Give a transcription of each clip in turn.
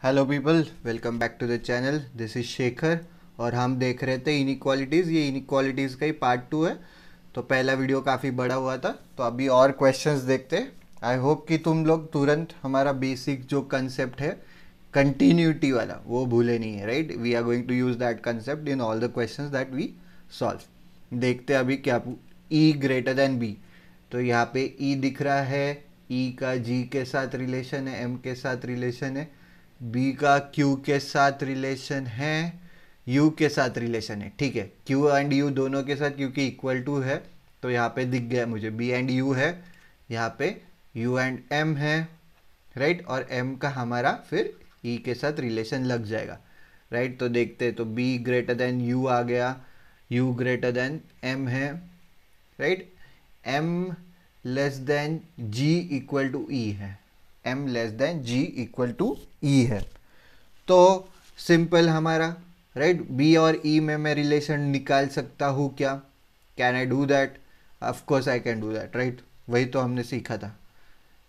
Hello people, welcome back to the channel. This is Shekhar और हम देख रहे थे इनइक्वालिटीज़। ये इनइक्वालिटीज़ का ही पार्ट 2 है। तो पहला वीडियो काफ़ी बड़ा हुआ था, तो अभी और क्वेश्चंस देखते हैं। आई होप कि तुम लोग तुरंत हमारा बेसिक जो कंसेप्ट है कंटिन्यूटी वाला वो भूले नहीं है, right. We are going to use that concept in all the questions that we solve. देखते हैं अभी क्या। ई ग्रेटर देन बी, तो यहाँ पे ई दिख रहा है। ई का जी के साथ रिलेशन है, एम के साथ रिलेशन है, बी का क्यू के साथ रिलेशन है, यू के साथ रिलेशन है। ठीक है, क्यू एंड यू दोनों के साथ क्योंकि इक्वल टू है, तो यहाँ पे दिख गया मुझे बी एंड यू है, यहाँ पे यू एंड एम है, राइट। और एम का हमारा फिर ई के साथ रिलेशन लग जाएगा, राइट। तो देखते हैं, तो बी ग्रेटर देन यू आ गया, यू ग्रेटर देन एम है, right. M less than G equal to E है, M less than G equal to E है। तो सिंपल हमारा, राइट। बी और ई में मैं रिलेशन निकाल सकता हूँ क्या? Can I do that? Of course I can do that, right. वही तो हमने सीखा था।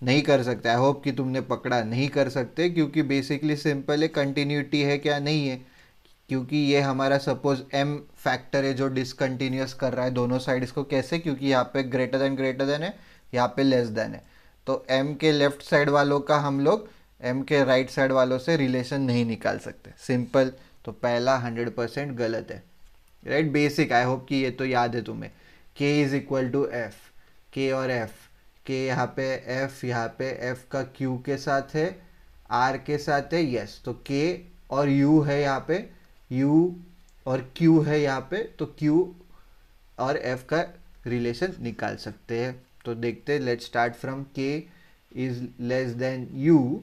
नहीं कर सकते, आई होप कि तुमने पकड़ा। नहीं कर सकते क्योंकि बेसिकली सिंपल है, कंटिन्यूटी है क्या? नहीं है, क्योंकि ये हमारा सपोज एम फैक्टर है जो डिसकंटिन्यूस कर रहा है दोनों साइड इसको। कैसे? क्योंकि यहाँ पे ग्रेटर देन है, यहाँ पे लेस देन है। तो एम के लेफ्ट साइड वालों का हम लोग एम के राइट साइड वालों से रिलेशन नहीं निकाल सकते, सिंपल। तो पहला 100% गलत है, राइट। बेसिक, आई होप कि ये तो याद है तुम्हें। के इज इक्वल टू एफ, के और एफ, के यहाँ पे एफ, यहाँ पे एफ का क्यू के साथ है, आर के साथ है, यस। तो के और यू है यहाँ पे, यू और क्यू है यहाँ पे, तो क्यू और एफ का रिलेशन निकाल सकते हैं। तो देखते हैं, let's start from K is less than U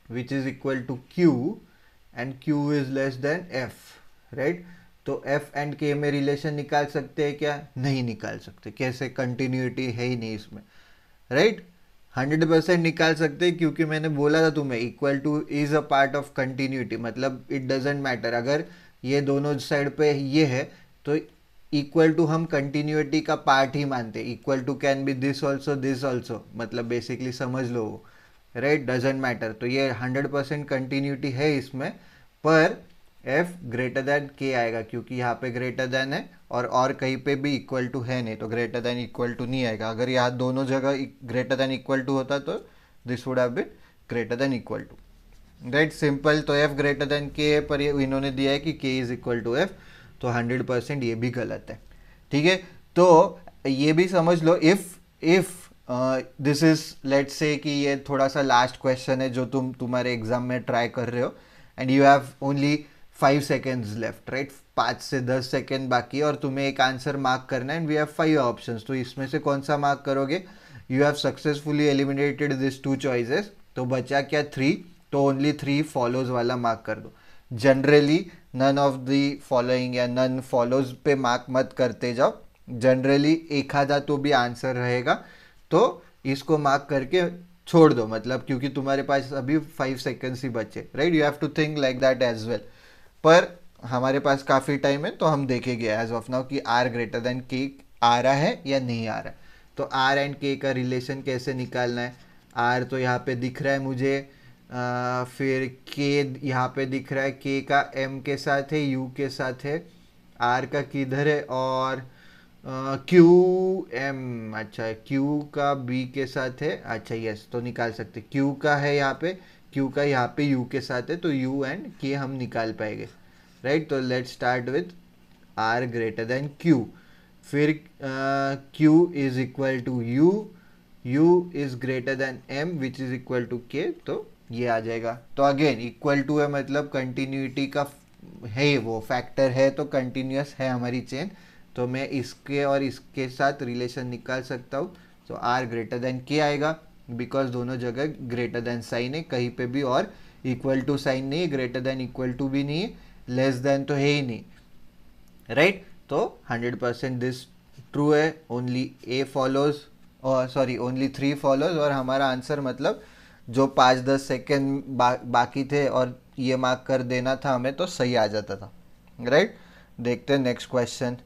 which is equal to Q and Q is less than F, right. तो एफ एंड के में रिलेशन निकाल सकते हैं क्या? नहीं निकाल सकते। कैसे? कंटिन्यूटी है ही नहीं इसमें, राइट। 100% निकाल सकते हैं क्योंकि मैंने बोला था तुम्हें equal to is a part of continuity. मतलब इट डजेंट मैटर, अगर ये दोनों साइड पे ये है तो इक्वल टू हम कंटिन्यूटी का पार्ट ही मानते हैं। Equal to can be this also, मतलब बेसिकली समझ लो, राइट। Doesn't matter. तो ये 100% कंटिन्यूटी है इसमें, पर एफ ग्रेटर देन के आएगा क्योंकि यहाँ पे ग्रेटर देन है और कहीं पे भी इक्वल टू है नहीं, तो ग्रेटर देन इक्वल टू नहीं आएगा। अगर यहाँ दोनों जगह ग्रेटर देन इक्वल टू होता तो this would have been greater than equal to, right. Simple. तो एफ ग्रेटर देन के है, पर ये इन्होंने दिया है कि के इज इक्वल टू एफ, तो 100% ये भी गलत है, ठीक है। तो ये भी समझ लो, if this is, let's say कि ये थोड़ा सा लास्ट क्वेश्चन है जो तुम्हारे एग्जाम में ट्राई कर रहे हो and you have only 5 seconds left, right. 5 से 10 सेकेंड बाकी और तुम्हें एक आंसर मार्क करना है एंड वी हैव 5 ऑप्शंस। तो इसमें से कौन सा मार्क करोगे? You have successfully eliminated this 2 choices, तो बचा क्या? 3। तो ओनली 3 फॉलोज वाला मार्क कर दो। Generally none of the following या नन फॉलोज पे मार्क मत करते जाओ। जनरली एक आधा तो भी आंसर रहेगा, तो इसको मार्क करके छोड़ दो, मतलब क्योंकि तुम्हारे पास अभी 5 seconds ही बचे, right. You have to think like that as well. पर हमारे पास काफ़ी टाइम है तो हम देखेंगे एज ऑफ नाउ कि आर ग्रेटर देन के आ रहा है या नहीं आ रहा है। तो आर एंड के का रिलेशन कैसे निकालना है? आर तो यहाँ पे दिख रहा है मुझे, फिर के यहाँ पे दिख रहा है, के का एम के साथ है, यू के साथ है, आर का किधर है, और क्यू एम, अच्छा क्यू का बी के साथ है, अच्छा यस। तो निकाल सकते, क्यू का है यहाँ पे, क्यू का यहाँ पे यू के साथ है, तो यू एंड के हम निकाल पाएंगे, राइट। तो let's start with R greater than Q. फिर Q is equal to U, U is greater than M which is equal to K, तो ये आ जाएगा। तो अगेन इक्वल टू है मतलब कंटिन्यूटी का है, वो फैक्टर है, तो कंटिन्यूस है हमारी चेन। तो मैं इसके और इसके साथ रिलेशन निकाल सकता हूँ। तो आर ग्रेटर देन के आएगा बिकॉज दोनों जगह ग्रेटर देन साइन है, कहीं पे भी और इक्वल टू साइन नहीं है, ग्रेटर देन इक्वल टू भी नहीं है, लेस देन तो है ही नहीं, राइट। तो 100% दिस ट्रू है। ओनली ए फॉलोज, और सॉरी ओनली 3 फॉलोज, और हमारा आंसर मतलब जो 5-10 सेकेंड बाकी थे और ये मार्क कर देना था हमें, तो सही आ जाता था, राइट। देखते हैं नेक्स्ट क्वेश्चन।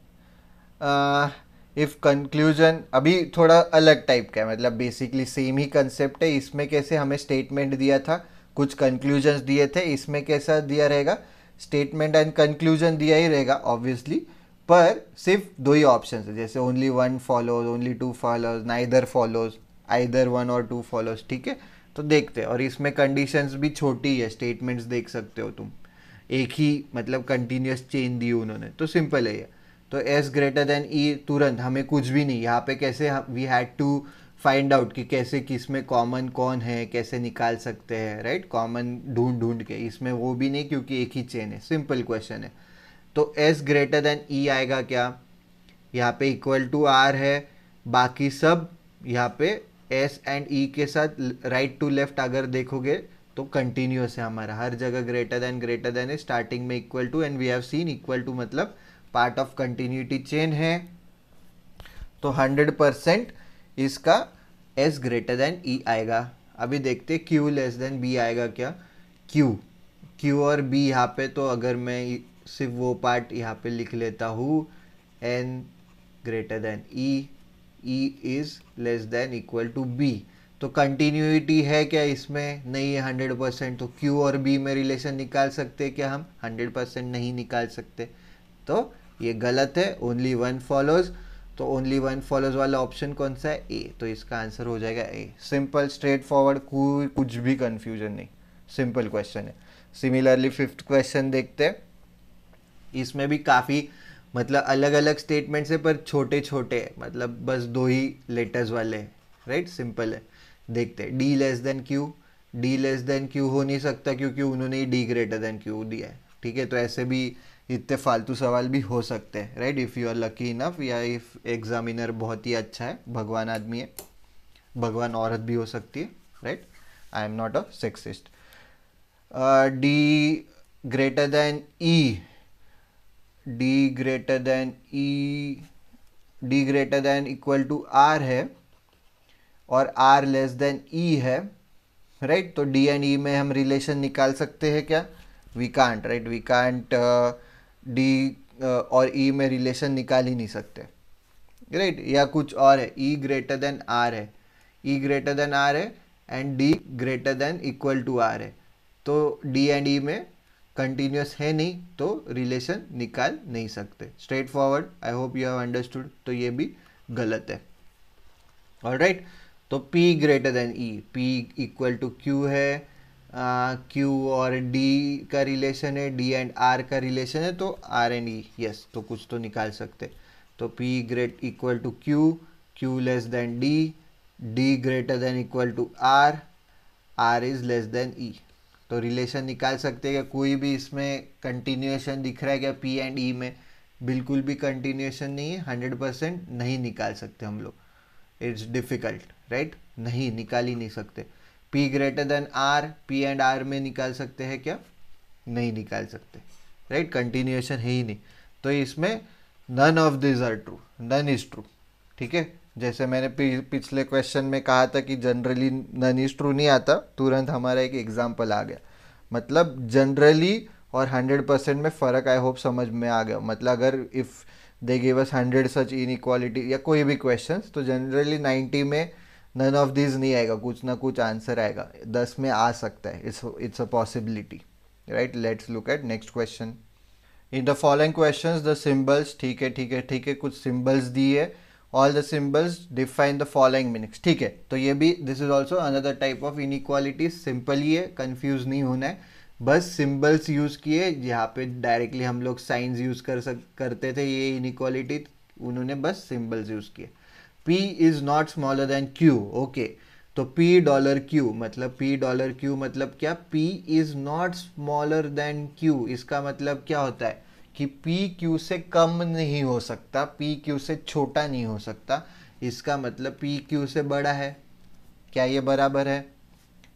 इफ कंक्लूजन अभी थोड़ा अलग टाइप का है, मतलब बेसिकली सेम ही कंसेप्ट है। इसमें कैसे हमें स्टेटमेंट दिया था कुछ कंक्लूजन्स दिए थे, इसमें कैसा दिया रहेगा, स्टेटमेंट एंड कंक्लूजन दिया ही रहेगा ऑब्वियसली, पर सिर्फ दो ही ऑप्शन है, जैसे only one follows, only two follows, neither follows, either one और टू फॉलोज, ठीक है। तो देखते हैं, और इसमें कंडीशंस भी छोटी है, स्टेटमेंट्स देख सकते हो तुम, एक ही मतलब कंटिन्यूस चेन दी उन्होंने, तो सिंपल है ये। तो एस ग्रेटर देन ई, तुरंत हमें कुछ भी नहीं, यहाँ पे कैसे we had to find out कि कैसे किस में कॉमन कौन है, कैसे निकाल सकते हैं, राइट, कॉमन ढूंढ ढूंढ के, इसमें वो भी नहीं क्योंकि एक ही चेन है, सिंपल क्वेश्चन है। तो एस ग्रेटर देन ई आएगा क्या, यहाँ पे इक्वल टू आर है, बाकी सब यहाँ पे एस एंड ई के साथ राइट टू लेफ्ट अगर देखोगे तो कंटिन्यूस है हमारा, हर जगह ग्रेटर देन है, स्टार्टिंग में equal to, and we have seen equal to मतलब पार्ट ऑफ कंटिन्यूटी चेन है। तो 100% इसका एस ग्रेटर देन ई आएगा। अभी देखते क्यू लेस देन बी आएगा क्या, क्यू और बी यहाँ पे, तो अगर मैं सिर्फ वो पार्ट यहाँ पे लिख लेता हूँ, N greater than E is less than equal to B, तो कंटिन्यूटी है क्या इसमें, नहीं है 100%, तो क्यू और बी में रिलेशन निकाल सकते हैं क्या हम, 100% नहीं निकाल सकते, तो ये गलत है, ओनली वन फॉलोज। तो ओनली वन फॉलोज वाला ऑप्शन कौन सा है, ए, तो इसका आंसर हो जाएगा ए। सिंपल, स्ट्रेट फॉरवर्ड, कुछ भी कंफ्यूजन नहीं, सिंपल क्वेश्चन है। सिमिलरली 5th क्वेश्चन देखते हैं, इसमें भी काफ़ी मतलब अलग अलग स्टेटमेंट्स है, पर छोटे छोटे, मतलब बस दो ही लेटर्स वाले, राइट, सिंपल है। देखते हैं, D less than Q, D less than Q हो नहीं सकता क्योंकि उन्होंने ही डी ग्रेटर देन क्यू दिया है, ठीक है। तो ऐसे भी इतने फालतू सवाल भी हो सकते हैं, right, if you are lucky enough, या इफ एग्जामिनर बहुत ही अच्छा है, भगवान आदमी है, भगवान औरत भी हो सकती है, right, I am not a sexist. D greater than E, D greater than E, D greater than equal to R है, और आर लेस देन ई है, राइट। तो डी एंड ई में हम रिलेशन निकाल सकते हैं क्या, we can't, right, we can't, D और ई में रिलेशन निकाल ही नहीं सकते, राइट, या कुछ और है, ई ग्रेटर देन आर है, ई ग्रेटर देन आर है, and D greater than equal to R है, तो डी एंड ई में कंटिन्यूस है नहीं, तो रिलेशन निकाल नहीं सकते, straightforward, I hope you have understood. तो ये भी गलत है, ऑलराइट। तो P greater than E, P equal to Q है, Q और D का रिलेशन है, D एंड R का रिलेशन है, तो R एंड E, यस, तो कुछ तो निकाल सकते। तो P great equal to Q, Q less than D, D greater than equal to R, R is less than E, तो रिलेशन निकाल सकते हैं। कोई भी इसमें कंटिन्यूएशन दिख रहा है क्या P एंड E में, बिल्कुल भी कंटिन्यूएशन नहीं है, 100% नहीं निकाल सकते हम लोग, इट्स डिफ़िकल्ट, राइट, नहीं निकाल ही नहीं सकते। P greater than R, P and R में निकाल सकते हैं क्या, नहीं निकाल सकते, राइट, कंटिन्यूएशन है ही नहीं, तो इसमें none of this are true, none is true, ठीक है। जैसे मैंने पिछले क्वेश्चन में कहा था कि जनरली नन इज ट्रू नहीं आता, तुरंत हमारा एक एग्जाम्पल आ गया, मतलब जनरली और 100% में फ़र्क आई होप समझ में आ गया। मतलब अगर if they give us 100 such inequality या कोई भी क्वेश्चंस, तो जनरली 90 में नन ऑफ दिस नहीं आएगा, कुछ ना कुछ आंसर आएगा, 10 में आ सकता है, it's a possibility, right. Let's look at next question. In the following questions the symbols, ठीक है ठीक है ठीक है, कुछ सिंबल्स दिए, all the symbols define the following meanings, ठीक है। तो ये भी this is also another type of inequality, simple ही है, कंफ्यूज नहीं होना है, बस सिंबल्स यूज़ किए, यहाँ पे डायरेक्टली हम लोग साइंस यूज़ करते थे ये इनइक्वालिटी, उन्होंने बस सिंबल्स यूज़ किए। P is not smaller than Q, okay, तो $Q मतलब $Q मतलब क्या, P is not smaller than Q, इसका मतलब क्या होता है कि P Q से कम नहीं हो सकता, P Q से छोटा नहीं हो सकता, इसका मतलब P Q से बड़ा है। क्या ये बराबर है,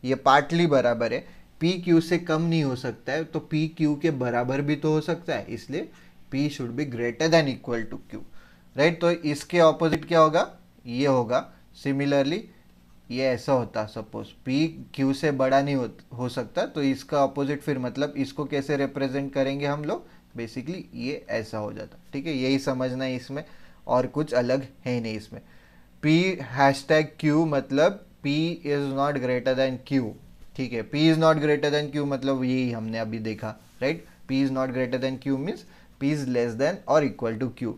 ये पार्टली बराबर है, P Q से कम नहीं हो सकता है, तो P Q के बराबर भी तो हो सकता है, इसलिए P should be greater than equal to Q, right. तो इसके ऑपोजिट क्या होगा, ये होगा। सिमिलरली ये ऐसा होता, सपोज P Q से बड़ा नहीं हो सकता, तो इसका ऑपोजिट फिर मतलब इसको कैसे रिप्रेजेंट करेंगे हम लोग, बेसिकली ये ऐसा हो जाता, ठीक है। यही समझना है इसमें, और कुछ अलग है नहीं इसमें। P#Q मतलब P is not greater than Q, ठीक है। P is not greater than Q मतलब यही हमने अभी देखा, right. P is not greater than Q means P is less than और equal to Q।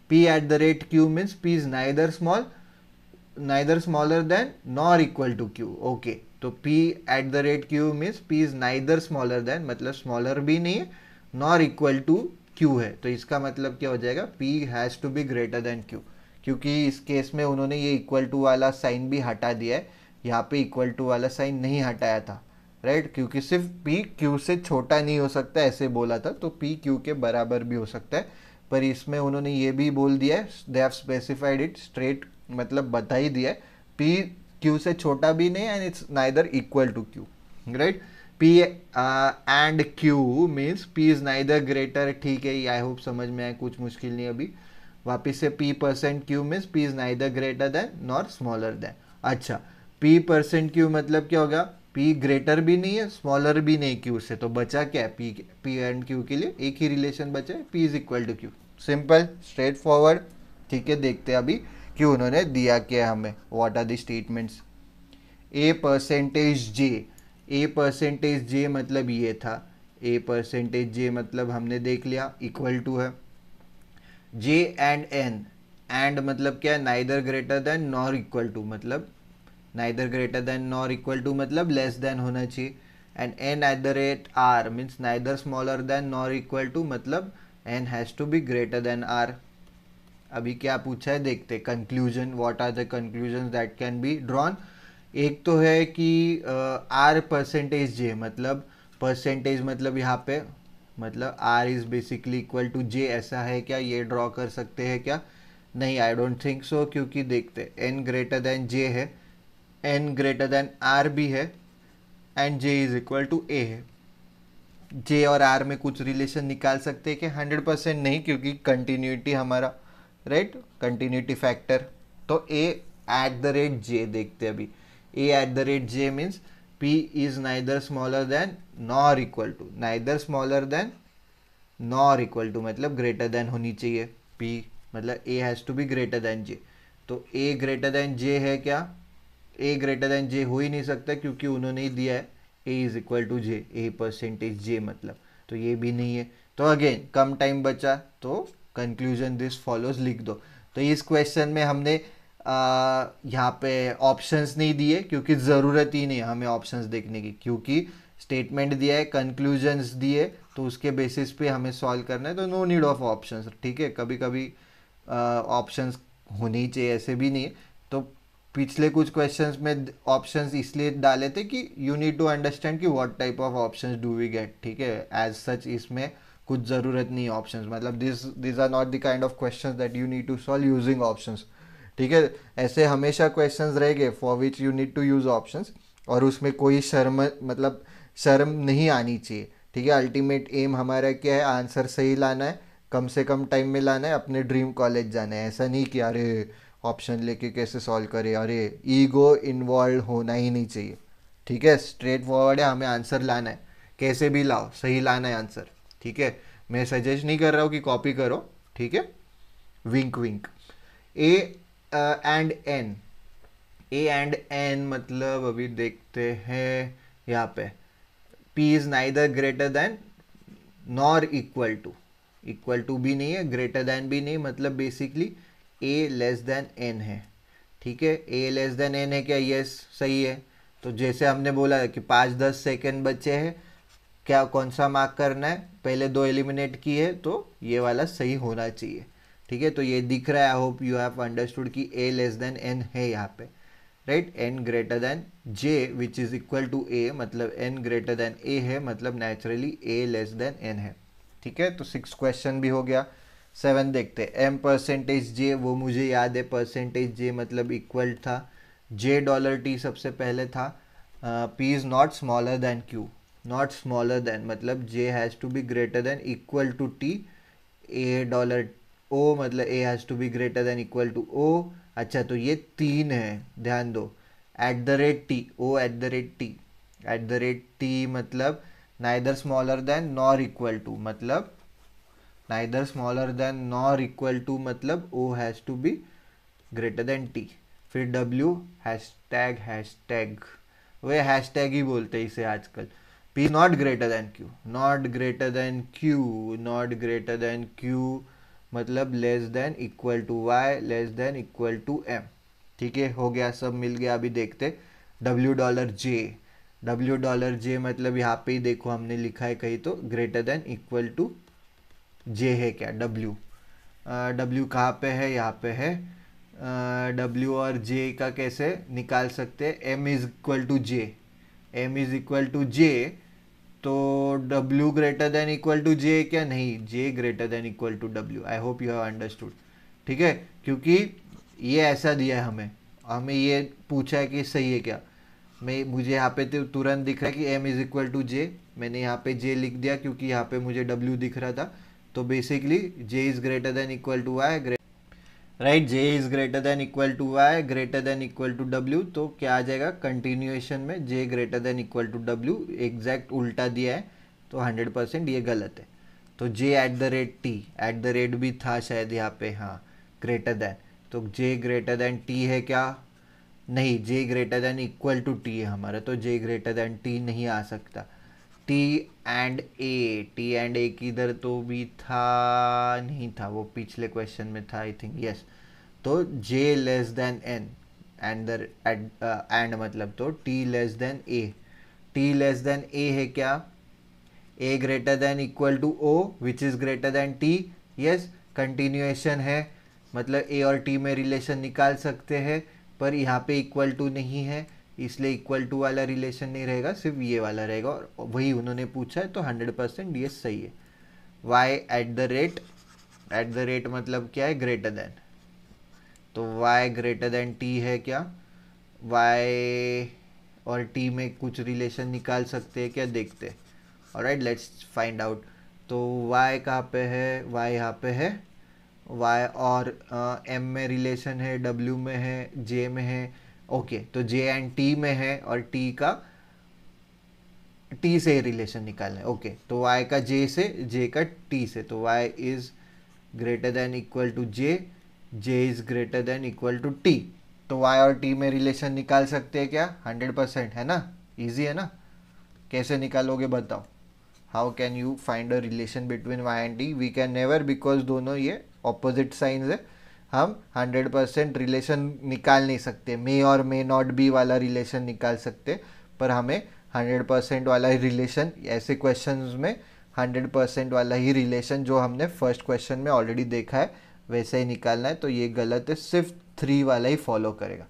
P at the rate Q means P is neither smaller than nor equal to Q। Okay, तो P at the rate Q means P is neither smaller than, मतलब smaller भी नहीं है, nor equal to Q है। तो इसका मतलब क्या हो जाएगा, P has to be greater than Q, क्योंकि इस केस में उन्होंने ये इक्वल टू वाला साइन भी हटा दिया है, यहाँ पे इक्वल टू वाला साइन नहीं हटाया था, राइट, क्योंकि सिर्फ P Q से छोटा नहीं हो सकता ऐसे बोला था, तो P Q के बराबर भी हो सकता है। पर इसमें उन्होंने ये भी बोल दिया है, they have specified it straight, मतलब बता ही दिया है, P Q से छोटा भी नहीं and it's neither equal to Q, right. P and Q means P is neither greater, ठीक है, आई होप समझ में आए, कुछ मुश्किल नहीं अभी। वापिस से P percent Q means P is neither greater than nor smaller than. अच्छा, P परसेंट Q मतलब क्या होगा, P ग्रेटर भी नहीं है, स्मॉलर भी नहीं Q से, तो बचा क्या, P एंड Q के लिए एक ही रिलेशन बचा है, P is equal to Q। Simple, straightforward, ठीक है। देखते हैं अभी कि उन्होंने दिया क्या हमें, what are the statements. A percentage J, A percentage J मतलब ये था, A परसेंटेज J मतलब हमने देख लिया इक्वल टू है J एंड N, एंड मतलब क्या है, neither greater than nor equal to, मतलब neither greater than nor equal to मतलब लेस देन होना चाहिए, and N at the rate R means neither smaller than nor equal to, मतलब N has to be greater than R। अभी क्या पूछा है देखते, conclusion, what are the conclusion that can be drawn. एक तो है कि R परसेंटेज J मतलब परसेंटेज मतलब यहाँ पे मतलब R is basically equal to J, ऐसा है क्या, ये ड्रॉ कर सकते हैं क्या, नहीं, आई डोंट थिंक सो, क्योंकि देखते N ग्रेटर देन J है, N ग्रेटर देन R भी है, and J is equal to A है। J और R में कुछ रिलेशन निकाल सकते हैं कि 100% नहीं, क्योंकि कंटिन्यूटी हमारा, राइट, कंटिन्यूटी फैक्टर। तो A at the rate J देखते अभी, A at the rate J means P is neither smaller than nor equal to, neither smaller than nor equal to मतलब ग्रेटर देन होनी चाहिए, P मतलब A has to be greater than J। तो A greater than J है क्या, A greater than J हो ही नहीं सकता, क्योंकि उन्होंने ही दिया है A is equal to J, A percentage J मतलब, तो ये भी नहीं है। तो अगेन कम टाइम बचा, तो कंक्लूजन दिस फॉलोज लिख दो। तो इस क्वेश्चन में हमने यहाँ पे ऑप्शंस नहीं दिए, क्योंकि ज़रूरत ही नहीं है हमें ऑप्शंस देखने की, क्योंकि स्टेटमेंट दिया है, कंक्लूजन्स दिए, तो उसके बेसिस पे हमें सॉल्व करना है, तो नो नीड ऑफ ऑप्शंस, ठीक है। कभी कभी ऑप्शंस होने ही चाहिए, ऐसे भी नहीं है। तो पिछले कुछ क्वेश्चंस में ऑप्शंस इसलिए डाले थे कि यू नीड टू अंडरस्टैंड कि what type of options do we get, ठीक है। एज सच इसमें कुछ ज़रूरत नहीं है ऑप्शंस, मतलब this are not the kind of questions that you need to solve using options, ठीक है। ऐसे हमेशा क्वेश्चंस रहेंगे for which you need to use options, और उसमें कोई शर्म, मतलब शर्म नहीं आनी चाहिए, ठीक है। अल्टीमेट एम हमारा क्या है, आंसर सही लाना है, कम से कम टाइम में लाना है, अपने ड्रीम कॉलेज जाना है। ऐसा नहीं कि अरे ऑप्शन लेके कैसे सॉल्व करें, अरे ईगो इन्वॉल्व होना ही नहीं चाहिए, ठीक है। स्ट्रेट फॉरवर्ड है, हमें आंसर लाना है, कैसे भी लाओ, सही लाना है आंसर, ठीक है। मैं सजेस्ट नहीं कर रहा हूँ कि कॉपी करो, ठीक है, wink wink. A and N, A and N मतलब अभी देखते हैं यहाँ पे, P is neither greater than nor equal to भी नहीं है, ग्रेटर देन भी नहीं, मतलब basically A less than N है, ठीक है। A लेस देन N है क्या, यस सही है। तो जैसे हमने बोला कि 5-10 सेकेंड बचे हैं, क्या कौन सा मार्क करना है, पहले दो एलिमिनेट किए, तो ये वाला सही होना चाहिए, ठीक है। तो ये दिख रहा है, I hope you have understood कि A लेस देन N है यहाँ पे, right. N greater than J which is equal to A, मतलब N ग्रेटर देन A है, मतलब naturally A less than N है, ठीक है। तो 6 क्वेश्चन भी हो गया। 7 देखते, M परसेंटेज J, वो मुझे याद है, परसेंटेज J मतलब इक्वल था $T सबसे पहले था। P is not smaller than Q, not smaller than मतलब J has to be greater than equal to T, $O मतलब A has to be greater than equal to O। अच्छा, तो ये 3 है, ध्यान दो, at the rate T, O at the rate T, at the rate T मतलब neither smaller than nor equal to, मतलब neither smaller than nor equal to मतलब O has to be greater than T. फिर W hashtag, वे hashtag ही बोलते हैं इसे आजकल। P not greater than Q, not greater than Q, not greater than Q मतलब less than equal to Y, less than equal to M. ठीक है, हो गया, सब मिल गया। अभी देखते W dollar J, W dollar J मतलब यहाँ पे ही देखो हमने लिखा है कहीं तो ग्रेटर देन इक्वल टू जे है क्या, डब्ल्यू। डब्ल्यू कहाँ पे है, यहाँ पे है। डब्ल्यू और जे का कैसे निकाल सकते हैं, M is equal to J, M is equal to J, तो W greater than equal to J क्या, नहीं, J greater than equal to W. I hope you have understood. ठीक है, क्योंकि ये ऐसा दिया है हमें, हमें ये पूछा है कि सही है क्या। मुझे यहाँ पे तो तुरंत दिख रहा है कि एम इज इक्वल टू जे, मैंने यहाँ पे जे लिख दिया क्योंकि यहाँ पे मुझे डब्ल्यू दिख रहा था। तो basically J is greater than equal to Y, right, J is greater than equal to Y, greater than equal to W. तो क्या आ जाएगा कंटिन्यूएशन में, J greater than equal to W, exact उल्टा दिया है तो 100% ये गलत है। तो J at the rate T, at the rate भी था शायद यहाँ पे, हाँ, ग्रेटर देन, तो जे ग्रेटर देन टी है क्या, नहीं, J greater than equal to T है हमारा, तो जे ग्रेटर देन टी नहीं आ सकता। T and A, T and A किधर तो भी था, नहीं था, वो पिछले क्वेश्चन में था आई थिंक, यस। तो J less than N, and and मतलब तो T less than A, T less than A है क्या, A greater than equal to O which is greater than T, yes, continuation है मतलब ए और टी में रिलेशन निकाल सकते हैं, पर यहाँ पे इक्वल टू नहीं है इसलिए इक्वल टू वाला रिलेशन नहीं रहेगा, सिर्फ ये वाला रहेगा, और वही उन्होंने पूछा है तो 100% ये सही है। y एट द रेट मतलब क्या है, ग्रेटर देन, तो y ग्रेटर देन t है क्या, y और t में कुछ रिलेशन निकाल सकते हैं क्या, देखते हैं। Alright, let's find out. तो y कहाँ पे है, y यहाँ पे है, y और m में रिलेशन है, w में है, j में है, ओके, तो j एंड t में है और t का t से रिलेशन निकालना है, ओके, तो y का j से, j का t से, तो y is greater than equal to j, j is greater than equal to t। तो y और t में रिलेशन निकाल सकते हैं क्या, 100%, है ना, इजी है ना। कैसे निकालोगे बताओ, how can you find a relation between y and t, we can never, because दोनों ये ऑपोजिट साइंस है, हम 100% रिलेशन निकाल नहीं सकते। मे और मे नॉट बी वाला रिलेशन निकाल सकते, पर हमें 100% वाला रिलेशन, ऐसे क्वेश्चंस में 100% वाला ही रिलेशन जो हमने फर्स्ट क्वेश्चन में ऑलरेडी देखा है वैसे ही निकालना है। तो ये गलत है, सिर्फ 3 वाला ही फॉलो करेगा।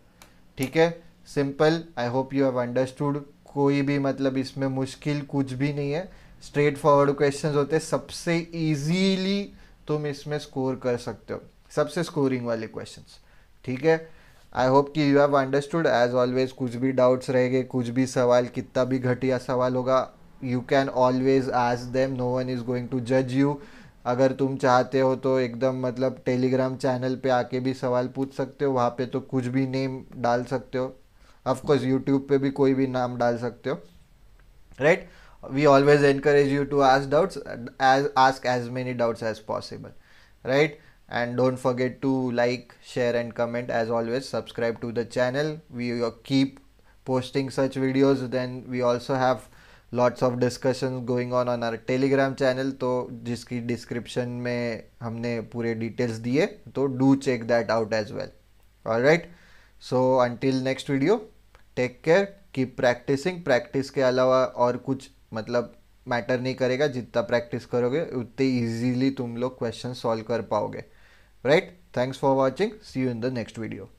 ठीक है, simple, I hope you have understood. कोई भी मतलब इसमें मुश्किल कुछ भी नहीं है, स्ट्रेट फॉरवर्ड क्वेश्चंस होते हैं, सबसे इजीली तुम इसमें स्कोर कर सकते हो, सबसे स्कोरिंग वाले क्वेश्चंस। ठीक है, आई होप कि you have understood. As always कुछ भी डाउट्स रहेंगे, कुछ भी सवाल, कितना भी घटिया सवाल होगा, you can always ask them, no one is going to जज यू। अगर तुम चाहते हो तो एकदम मतलब टेलीग्राम चैनल पे आके भी सवाल पूछ सकते हो, वहाँ पे तो कुछ भी नेम डाल सकते हो, ऑफकोर्स यूट्यूब पे भी कोई भी नाम डाल सकते हो, right. We always encourage you to ask doubts, ask as many doubts as possible, right? And don't forget to like, share and comment. As always, subscribe to the channel. We keep posting such videos. Then we also have lots of discussions going on our telegram channel, तो जिसकी description में हमने पूरे details दिए, तो do check that out as well. Alright, so until next video, take care, keep practicing. Practice के अलावा और कुछ मतलब मैटर नहीं करेगा, जितना प्रैक्टिस करोगे उतने इजीली तुम लोग क्वेश्चन सॉल्व कर पाओगे, right. Thanks for watching, see you in the next video.